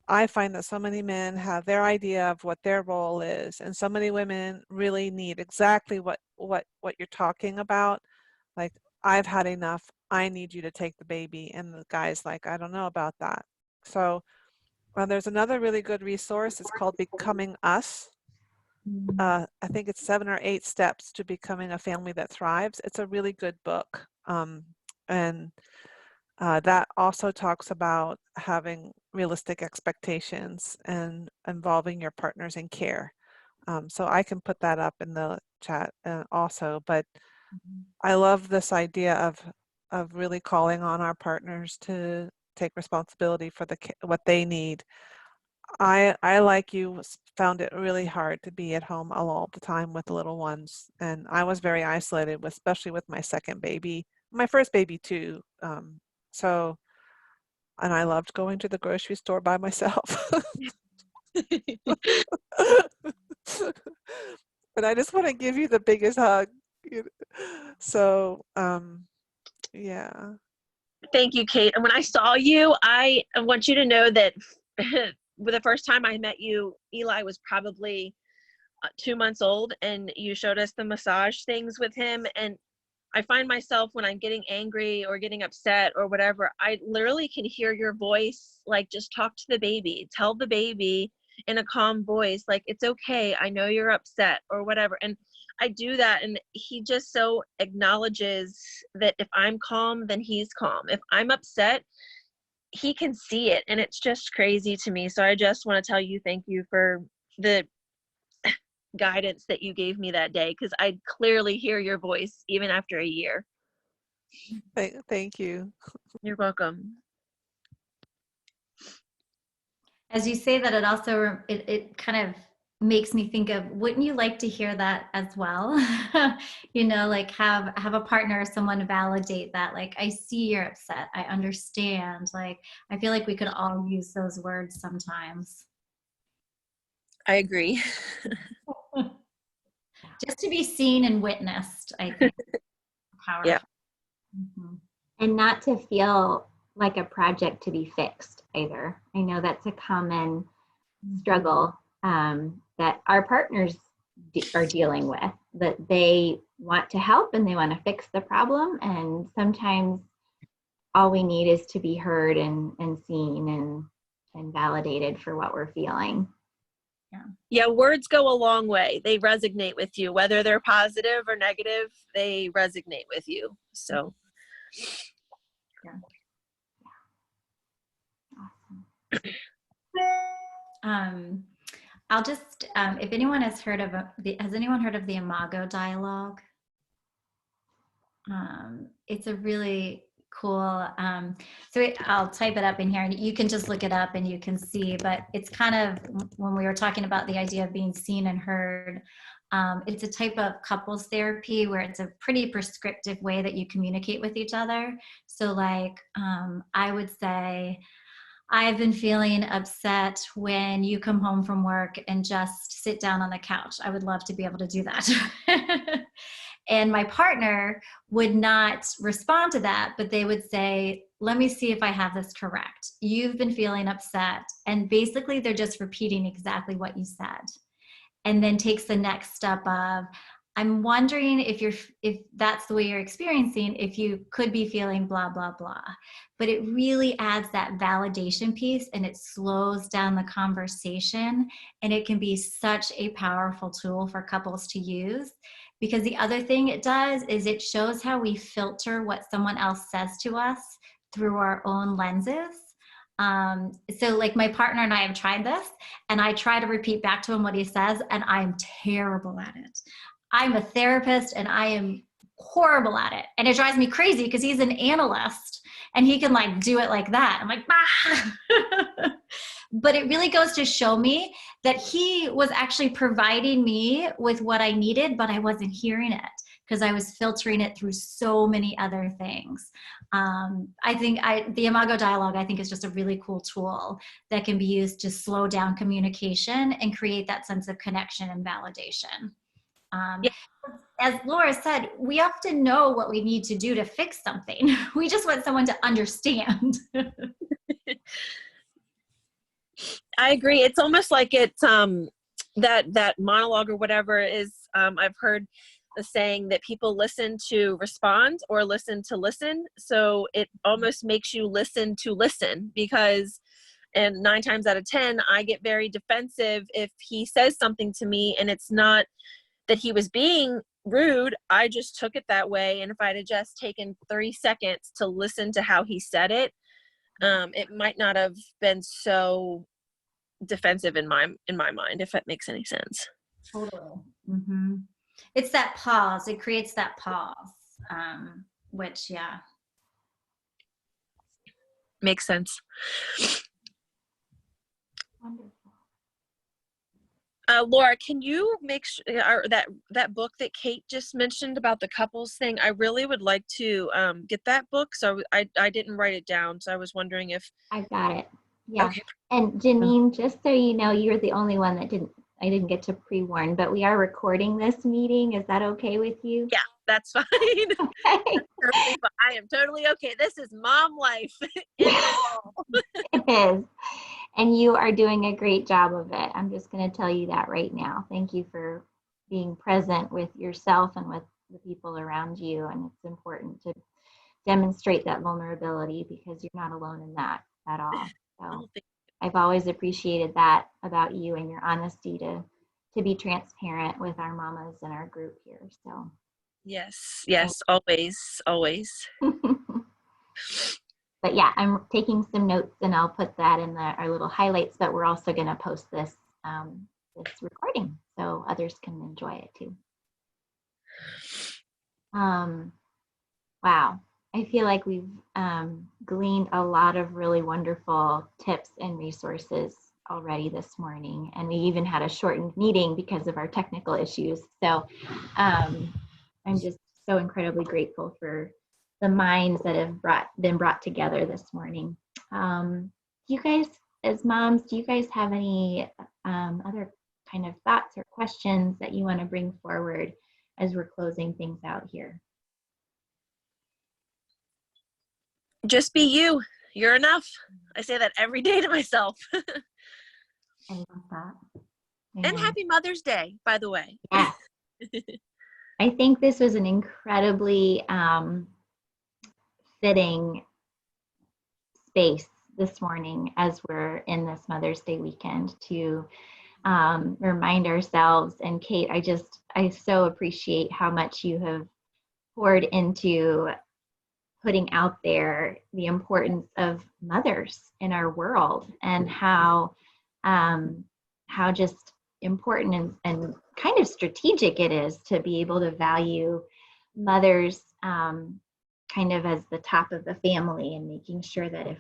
I find that so many men have their idea of what their role is, and so many women really need exactly what you're talking about. Like, I've had enough. I need you to take the baby, and the guy's like, I don't know about that. So there's another really good resource. It's called Becoming Us. I think it's 7 or 8 steps to becoming a family that thrives. It's a really good book. And that also talks about having realistic expectations and involving your partners in care. So I can put that up in the chat also, but I love this idea of really calling on our partners to take responsibility for what they need. I like you found it really hard to be at home all the time with the little ones, and I was very isolated, especially with my second baby, my first baby too. So, and I loved going to the grocery store by myself. But I just want to give you the biggest hug. So, yeah. Thank you, Kate. And when I saw you, I want you to know that the first time I met you, Eli was probably 2 months old, and you showed us the massage things with him. And I find myself when I'm getting angry or getting upset or whatever, I literally can hear your voice, like, just talk to the baby, tell the baby in a calm voice, like, it's okay, I know you're upset or whatever. And I do that, and he just so acknowledges that if I'm calm, then he's calm. If I'm upset, he can see it, and it's just crazy to me. So I just want to tell you thank you for the guidance that you gave me that day, because I clearly hear your voice even after a year. Thank you. You're welcome. As you say that, it also it kind of makes me think of, wouldn't you like to hear that as well? Like have a partner or someone validate that, like, I see you're upset, I understand. Like, I feel like we could all use those words sometimes. I agree. Just to be seen and witnessed, I think. Powerful. Yeah. Mm-hmm. And not to feel like a project to be fixed either. I know that's a common struggle that our partners are dealing with, that they want to help and they want to fix the problem. And sometimes all we need is to be heard and seen and validated for what we're feeling. Yeah, words go a long way. They resonate with you, whether they're positive or negative, they resonate with you. So I'll just, if anyone has heard of the Imago dialogue? It's a really cool, I'll type it up in here and you can just look it up and you can see, but it's kind of, when we were talking about the idea of being seen and heard, it's a type of couples therapy where it's a pretty prescriptive way that you communicate with each other. So like, I would say, I've been feeling upset when you come home from work and just sit down on the couch. I would love to be able to do that. And my partner would not respond to that, but they would say, let me see if I have this correct. You've been feeling upset. And basically they're just repeating exactly what you said. And then takes the next step of, I'm wondering if that's the way you're experiencing, if you could be feeling blah, blah, blah. But it really adds that validation piece, and it slows down the conversation, and it can be such a powerful tool for couples to use. Because the other thing it does is it shows how we filter what someone else says to us through our own lenses. So like my partner and I have tried this, and I try to repeat back to him what he says, and I'm terrible at it. I'm a therapist and I am horrible at it. And it drives me crazy because he's an analyst and he can like do it like that. I'm like, bah! But it really goes to show me that he was actually providing me with what I needed, but I wasn't hearing it. because I was filtering it through so many other things. I think the Imago dialogue, I think, is just a really cool tool that can be used to slow down communication and create that sense of connection and validation. Yeah. As Laura said, we often know what we need to do to fix something. We just want someone to understand. I agree. It's almost like it's that monologue or whatever is I've heard the saying that people listen to respond or listen to listen. So it almost makes you listen to listen, because and 9 times out of 10 I get very defensive if he says something to me and it's not that he was being rude. I just took it that way, and if I'd have just taken 3 seconds to listen to how he said it, it might not have been so defensive in my mind, if that makes any sense. Totally. Mm-hmm. It's that pause. It creates that pause, which, yeah. Makes sense. Wonderful. Laura, can you make sure that book that Kate just mentioned about the couples thing? I really would like to get that book. So I didn't write it down. So I was wondering if I've got it. Yeah. Okay. And Janine, just so you know, you're the only one that I didn't get to pre-warn, but we are recording this meeting. Is that okay with you? Yeah, that's fine. Okay. Perfectly fine. I am totally okay. This is mom life. It is. And you are doing a great job of it. I'm just going to tell you that right now. Thank you for being present with yourself and with the people around you. And it's important to demonstrate that vulnerability, because you're not alone in that at all. So I've always appreciated that about you and your honesty to be transparent with our mamas in our group here. So Yes, always. But yeah, I'm taking some notes and I'll put that in our little highlights, but we're also going to post this this recording so others can enjoy it too. Wow, I feel like we've gleaned a lot of really wonderful tips and resources already this morning, and we even had a shortened meeting because of our technical issues. So I'm just so incredibly grateful for the minds that have been brought together this morning. Do you guys, as moms, do you guys have any other kind of thoughts or questions that you want to bring forward as we're closing things out here? Just be you. You're enough. I say that every day to myself. I love that. And happy Mother's Day, by the way. Yeah. I think this was an incredibly fitting space this morning as we're in this Mother's Day weekend to remind ourselves. And Kate, I so appreciate how much you have poured into putting out there the importance of mothers in our world, and how just important and kind of strategic it is to be able to value mothers kind of as the top of the family, and making sure that if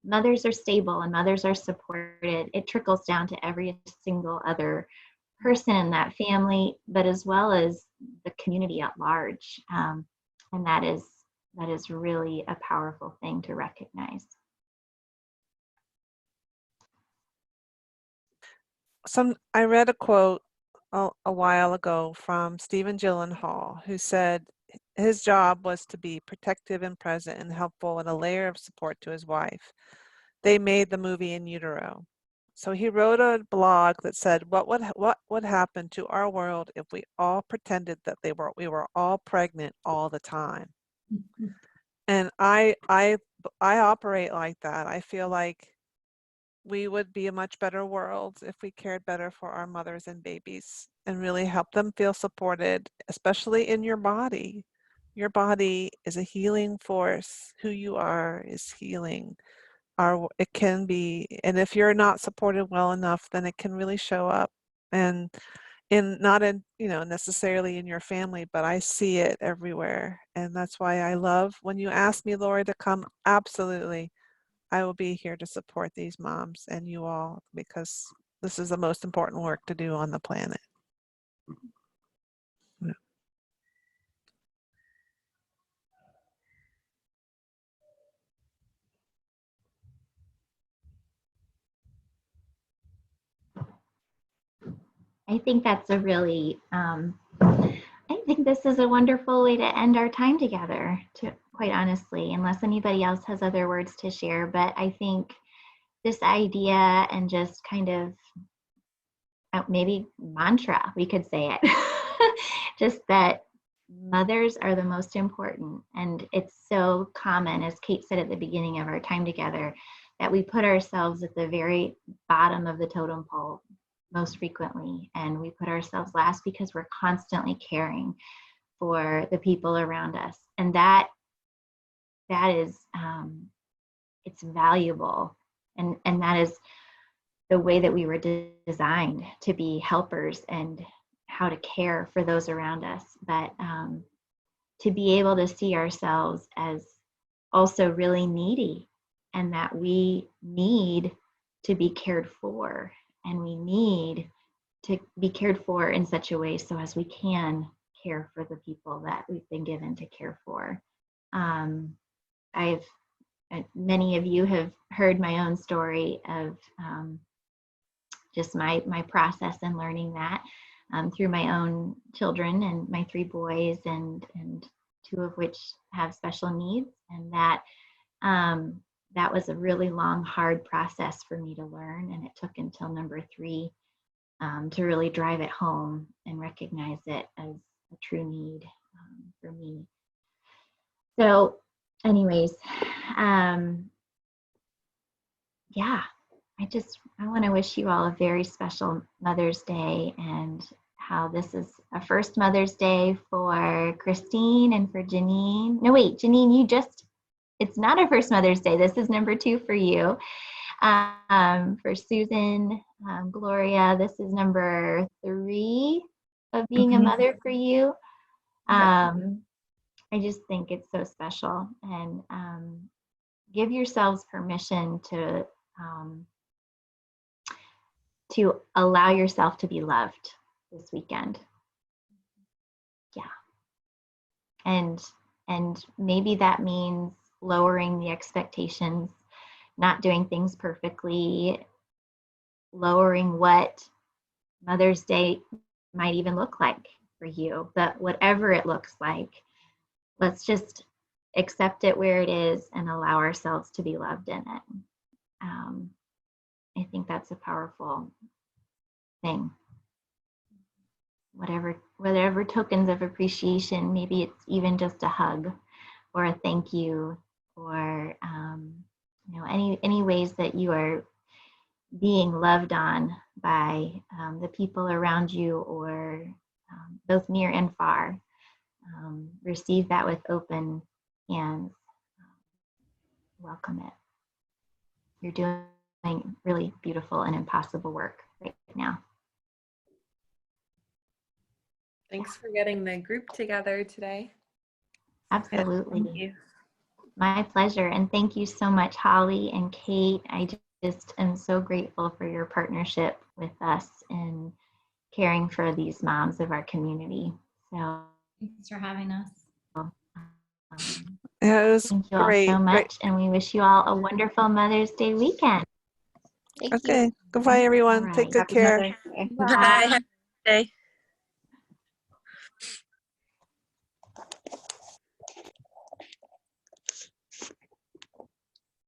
mothers are stable and mothers are supported, it trickles down to every single other person in that family, but as well as the community at large. And that is really a powerful thing to recognize. I read a quote a while ago from Stephen Gyllenhaal, who said his job was to be protective and present and helpful and a layer of support to his wife. They made the movie in utero. So he wrote a blog that said, what would happen to our world if we all pretended that we were all pregnant all the time? And I operate like that. I feel like we would be a much better world if we cared better for our mothers and babies and really help them feel supported, especially in your body. Your body is a healing force. Who you are is healing. It can be, and if you're not supported well enough, then it can really show up, and not in necessarily in your family, but I see it everywhere. And that's why I love when you ask me, Lori, to come. Absolutely, I will be here to support these moms and you all, because this is the most important work to do on the planet. I think that's a really, I think this is a wonderful way to end our time together, to quite honestly, unless anybody else has other words to share. But I think this idea and just kind of maybe mantra, we could say it, just that mothers are the most important. And it's so common, as Kate said at the beginning of our time together, that we put ourselves at the very bottom of the totem pole most frequently. And we put ourselves last because we're constantly caring for the people around us. And that is, it's valuable. And that is the way that we were designed to be helpers and how to care for those around us. But to be able to see ourselves as also really needy, and that we need to be cared for, and we need to be cared for in such a way so as we can care for the people that we've been given to care for. Many of you have heard my own story of just my process in learning that through my own children and my 3 boys, and 2 of which have special needs. And that was a really long, hard process for me to learn. And it took until number 3 to really drive it home and recognize it as a true need for me. So anyways, yeah, I want to wish you all a very special Mother's Day, and how this is a first Mother's Day for Christine and for Janine. No, wait, Janine, it's not a first Mother's Day. This is number 2 for you. For Susan, Gloria, this is number 3 of being a mother for you. I just think it's so special, and give yourselves permission to allow yourself to be loved this weekend. Yeah. And maybe that means lowering the expectations, not doing things perfectly, lowering what Mother's Day might even look like for you. But whatever it looks like, let's just accept it where it is and allow ourselves to be loved in it. I think that's a powerful thing. Whatever tokens of appreciation, maybe it's even just a hug or a thank you, or any ways that you are being loved on by the people around you, or both near and far. Receive that with open hands. Welcome it. You're doing really beautiful and impossible work right now. Thanks for getting the group together today. Absolutely. Thank you. My pleasure. And thank you so much, Holly and Kate. I just am so grateful for your partnership with us in caring for these moms of our community. So Thanks for having us. Yeah, it was thank you all great. so much. And we wish you all a wonderful Mother's Day weekend. Thank Okay. you. Goodbye, everyone. All Take right. good care. Mother's Day. Bye. Have a good day.